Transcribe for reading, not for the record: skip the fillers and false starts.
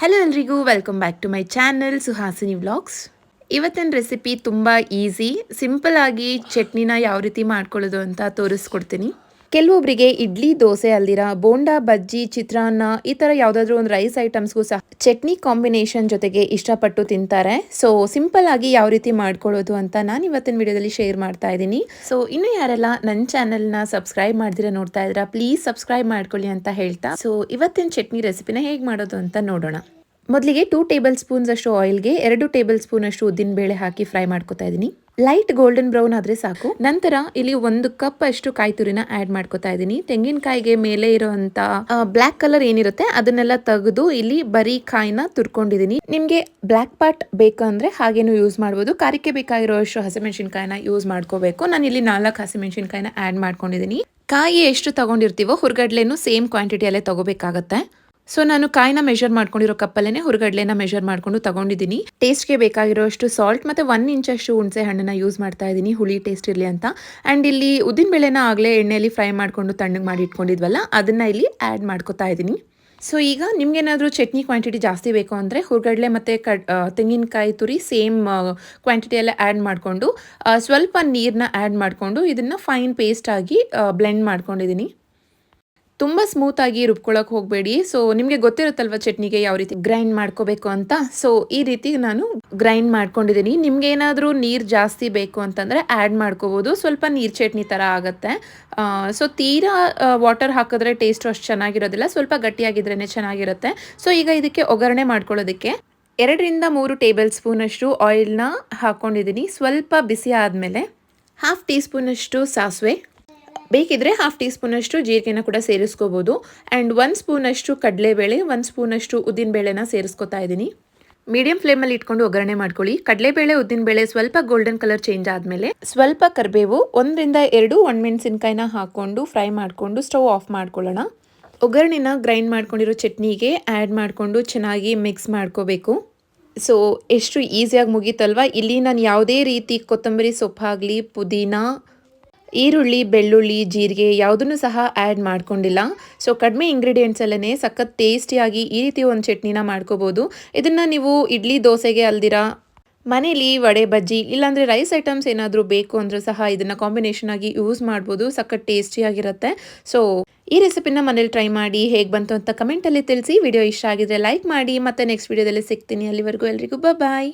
Hello ಎಲ್ರಿಗೂ welcome back to my channel Suhasini vlogs. ಇವತ್ತಿನ recipe ತುಂಬ ಈಸಿ, ಸಿಂಪಲ್ ಆಗಿ ಚಟ್ನಿನ ಯಾವ ರೀತಿ ಮಾಡ್ಕೊಳ್ಳೋದು ಅಂತ ತೋರಿಸ್ಕೊಡ್ತೀನಿ. ಕೆಲವೊಬ್ಬರಿಗೆ ಇಡ್ಲಿ ದೋಸೆ ಅಲ್ದಿರ ಬೋಂಡಾ ಬಜ್ಜಿ ಚಿತ್ರಾನ್ನ ಈ ಥರ ಯಾವುದಾದ್ರೂ ಒಂದು ರೈಸ್ ಐಟಮ್ಸ್ಗೂ ಸಹ ಚಟ್ನಿ ಕಾಂಬಿನೇಷನ್ ಜೊತೆಗೆ ಇಷ್ಟಪಟ್ಟು ತಿಂತಾರೆ. ಸೊ ಸಿಂಪಲ್ ಆಗಿ ಯಾವ ರೀತಿ ಮಾಡ್ಕೊಳ್ಳೋದು ಅಂತ ನಾನು ಇವತ್ತಿನ ವಿಡಿಯೋದಲ್ಲಿ ಶೇರ್ ಮಾಡ್ತಾ ಇದ್ದೀನಿ. ಸೊ ಇನ್ನು ಯಾರೆಲ್ಲ ನನ್ನ ಚಾನಲ್ನ ಸಬ್ಸ್ಕ್ರೈಬ್ ಮಾಡ್ದಿರ ನೋಡ್ತಾ ಇದ್ದೀರಾ, ಪ್ಲೀಸ್ ಸಬ್ಸ್ಕ್ರೈಬ್ ಮಾಡ್ಕೊಳ್ಳಿ ಅಂತ ಹೇಳ್ತಾ ಸೊ ಇವತ್ತಿನ ಚಟ್ನಿ ರೆಸಿಪಿನ ಹೇಗೆ ಮಾಡೋದು ಅಂತ ನೋಡೋಣ. ಮೊದಲಿಗೆ 2 ಟೇಬಲ್ ಸ್ಪೂನ್ಸ್ ಅಷ್ಟು ಆಯಿಲ್ಗೆ 2 ಟೇಬಲ್ ಸ್ಪೂನ್ ಅಷ್ಟು ಉದ್ದಿನ ಬೇಳೆ ಹಾಕಿ ಫ್ರೈ ಮಾಡ್ಕೊತಾ ಇದ್ದೀನಿ. ಲೈಟ್ ಗೋಲ್ಡನ್ ಬ್ರೌನ್ ಆದ್ರೆ ಸಾಕು. ನಂತರ ಇಲ್ಲಿ 1 ಕಪ್ ಅಷ್ಟು ಕಾಯಿ ತುರಿನ ಆಡ್ ಮಾಡ್ಕೊತಾ ಇದ್ದೀನಿ. ತೆಂಗಿನಕಾಯಿಗೆ ಮೇಲೆ ಇರುವಂತ ಬ್ಲಾಕ್ ಕಲರ್ ಏನಿರುತ್ತೆ ಅದನ್ನೆಲ್ಲ ತೆಗೆದು ಇಲ್ಲಿ ಬರೀ ಕಾಯಿನ ತುರ್ಕೊಂಡಿದ್ದೀನಿ. ನಿಮ್ಗೆ ಬ್ಲಾಕ್ ಪಾರ್ಟ್ ಬೇಕಂದ್ರೆ ಹಾಗೇನು ಯೂಸ್ ಮಾಡ್ಬೋದು. ಖಾರಕ್ಕೆ ಬೇಕಾಗಿರೋ ಅಷ್ಟು ಹಸಿಮೆಣಸಿನಕಾಯಿನ ಯೂಸ್ ಮಾಡ್ಕೋಬೇಕು. ನಾನು ಇಲ್ಲಿ 4 ಹಸಿಮೆಣಸಿನಕಾಯಿನ ಆಡ್ ಮಾಡ್ಕೊಂಡಿದ್ದೀನಿ. ಕಾಯಿ ಎಷ್ಟು ತಗೊಂಡಿರ್ತೀವೋ ಹುರ್ಗಡ್ಲೆನು ಸೇಮ್ ಕ್ವಾಂಟಿಟಿಯಲ್ಲೇ ತಗೋಬೇಕಾಗತ್ತೆ. ಸೊ ನಾನು ಕಾಯಿನ ಮೆಷರ್ ಮಾಡ್ಕೊಂಡಿರೋ ಕಪ್ಪಲ್ಲೇ ಹುರ್ಗಡ್ಲೆನ ಮೆಷರ್ ಮಾಡ್ಕೊಂಡು ತಗೊಂಡಿದ್ದೀನಿ. ಟೇಸ್ಟ್ಗೆ ಬೇಕಾಗಿರೋಷ್ಟು ಸಾಲ್ಟ್ ಮತ್ತು 1 ಇಂಚಷ್ಟು ಹುಣಸೆ ಹಣ್ಣನ್ನ ಯೂಸ್ ಮಾಡ್ತಾ ಇದ್ದೀನಿ, ಹುಳಿ ಟೇಸ್ಟ್ ಇರಲಿ ಅಂತ. ಆ್ಯಂಡ್ ಇಲ್ಲಿ ಉದ್ದಿನ ಬೇಳೆನ ಆಗಲೇ ಎಣ್ಣೆಯಲ್ಲಿ ಫ್ರೈ ಮಾಡ್ಕೊಂಡು ತಣ್ಣಗೆ ಮಾಡಿ ಇಟ್ಕೊಂಡಿದ್ವಲ್ಲ ಅದನ್ನು ಇಲ್ಲಿ ಆ್ಯಡ್ ಮಾಡ್ಕೊತಾ ಇದ್ದೀನಿ. ಸೊ ಈಗ ನಿಮ್ಗೇನಾದರೂ ಚಟ್ನಿ ಕ್ವಾಂಟಿಟಿ ಜಾಸ್ತಿ ಬೇಕು ಅಂದರೆ ಹುರ್ಗಡ್ಲೆ ಮತ್ತು ತೆಂಗಿನಕಾಯಿ ತುರಿ ಸೇಮ್ ಕ್ವಾಂಟಿಟಿಯಲ್ಲೇ ಆ್ಯಡ್ ಮಾಡಿಕೊಂಡು ಸ್ವಲ್ಪ ನೀರನ್ನ ಆ್ಯಡ್ ಮಾಡಿಕೊಂಡು ಇದನ್ನು ಫೈನ್ ಪೇಸ್ಟ್ ಆಗಿ ಬ್ಲೆಂಡ್ ಮಾಡ್ಕೊಂಡಿದ್ದೀನಿ. ತುಂಬ ಸ್ಮೂತಾಗಿ ರುಬ್ಕೊಳ್ಳೋಕೆ ಹೋಗಬೇಡಿ. ಸೊ ನಿಮಗೆ ಗೊತ್ತಿರುತ್ತಲ್ವ ಚಟ್ನಿಗೆ ಯಾವ ರೀತಿ ಗ್ರೈಂಡ್ ಮಾಡ್ಕೋಬೇಕು ಅಂತ. ಸೊ ಈ ರೀತಿ ನಾನು ಗ್ರೈಂಡ್ ಮಾಡ್ಕೊಂಡಿದ್ದೀನಿ. ನಿಮ್ಗೆ ಏನಾದರೂ ನೀರು ಜಾಸ್ತಿ ಬೇಕು ಅಂತಂದರೆ ಆ್ಯಡ್ ಮಾಡ್ಕೋಬೋದು. ಸ್ವಲ್ಪ ನೀರು ಚಟ್ನಿ ಥರ ಆಗುತ್ತೆ. ಸೊ ತೀರಾ ವಾಟರ್ ಹಾಕಿದ್ರೆ ಟೇಸ್ಟು ಅಷ್ಟು ಚೆನ್ನಾಗಿರೋದಿಲ್ಲ, ಸ್ವಲ್ಪ ಗಟ್ಟಿಯಾಗಿದ್ರೇ ಚೆನ್ನಾಗಿರುತ್ತೆ. ಸೊ ಈಗ ಇದಕ್ಕೆ ಒಗ್ಗರಣೆ ಮಾಡ್ಕೊಳ್ಳೋದಕ್ಕೆ 2 ರಿಂದ 3 ಟೇಬಲ್ ಸ್ಪೂನ್ ಅಷ್ಟು ಆಯಿಲ್ನ ಹಾಕ್ಕೊಂಡಿದ್ದೀನಿ. ಸ್ವಲ್ಪ ಬಿಸಿ ಆದಮೇಲೆ 1/2 ಟೀ ಸ್ಪೂನ್ ಅಷ್ಟು ಸಾಸಿವೆ, ಬೇಕಿದ್ರೆ 1/2 ಟೀ ಸ್ಪೂನ್ ಅಷ್ಟು ಜೀರಿಗೆನ ಕೂಡ ಸೇರಿಸ್ಕೋಬೋದು. ಆ್ಯಂಡ್ 1 ಸ್ಪೂನ್ ಅಷ್ಟು ಕಡಲೆಬೇಳೆ, 1 ಸ್ಪೂನ್ ಅಷ್ಟು ಉದ್ದಿನ ಬೇಳೆನ ಸೇರಿಸ್ಕೊತಾ ಇದ್ದೀನಿ. ಮೀಡಿಯಂ ಫ್ಲೇಮಲ್ಲಿ ಇಟ್ಕೊಂಡು ಒಗ್ಗರಣೆ ಮಾಡ್ಕೊಳ್ಳಿ. ಕಡಲೆಬೇಳೆ ಉದ್ದಿನಬೇಳೆ ಸ್ವಲ್ಪ ಗೋಲ್ಡನ್ ಕಲರ್ ಚೇಂಜ್ ಆದಮೇಲೆ ಸ್ವಲ್ಪ ಕರಿಬೇವು, 1 ರಿಂದ 2 ಒಣಮೆಣಸಿನ್ಕಾಯಿನ ಹಾಕ್ಕೊಂಡು ಫ್ರೈ ಮಾಡಿಕೊಂಡು ಸ್ಟವ್ ಆಫ್ ಮಾಡ್ಕೊಳ್ಳೋಣ. ಒಗ್ಗರಣೆನ ಗ್ರೈಂಡ್ ಮಾಡ್ಕೊಂಡಿರೋ ಚಟ್ನಿಗೆ ಆ್ಯಡ್ ಮಾಡಿಕೊಂಡು ಚೆನ್ನಾಗಿ ಮಿಕ್ಸ್ ಮಾಡ್ಕೋಬೇಕು. ಸೊ ಎಷ್ಟು ಈಸಿಯಾಗಿ ಮುಗೀತಲ್ವ. ಇಲ್ಲಿ ನಾನು ಯಾವುದೇ ರೀತಿ ಕೊತ್ತಂಬರಿ ಸೊಪ್ಪಾಗಲಿ ಪುದೀನ ಈರುಳ್ಳಿ ಬೆಳ್ಳುಳ್ಳಿ ಜೀರಿಗೆ ಯಾವುದನ್ನು ಸಹ ಆ್ಯಡ್ ಮಾಡ್ಕೊಂಡಿಲ್ಲ. ಸೊ ಕಡಿಮೆ ಇಂಗ್ರೀಡಿಯೆಂಟ್ಸಲ್ಲೇ ಸಖತ್ ಟೇಸ್ಟಿಯಾಗಿ ಈ ರೀತಿ ಒಂದು ಚಟ್ನಿನ ಮಾಡ್ಕೋಬೋದು. ಇದನ್ನು ನೀವು ಇಡ್ಲಿ ದೋಸೆಗೆ ಅಲ್ದಿರ ಮನೇಲಿ ವಡೆ ಬಜ್ಜಿ ಇಲ್ಲಾಂದರೆ ರೈಸ್ ಐಟಮ್ಸ್ ಏನಾದರೂ ಬೇಕು ಅಂದರೂ ಸಹ ಇದನ್ನು ಕಾಂಬಿನೇಷನ್ ಆಗಿ ಯೂಸ್ ಮಾಡ್ಬೋದು. ಸಖತ್ ಟೇಸ್ಟಿಯಾಗಿರುತ್ತೆ. ಸೊ ಈ ರೆಸಿಪಿನ ಮನೇಲಿ ಟ್ರೈ ಮಾಡಿ ಹೇಗೆ ಬಂತು ಅಂತ ಕಮೆಂಟಲ್ಲಿ ತಿಳಿಸಿ. ವಿಡಿಯೋ ಇಷ್ಟ ಆಗಿದ್ರೆ ಲೈಕ್ ಮಾಡಿ. ಮತ್ತೆ ನೆಕ್ಸ್ಟ್ ವಿಡಿಯೋದಲ್ಲಿ ಸಿಗ್ತೀನಿ. ಅಲ್ಲಿವರೆಗೂ ಎಲ್ರಿಗೂ ಬಾಯ್.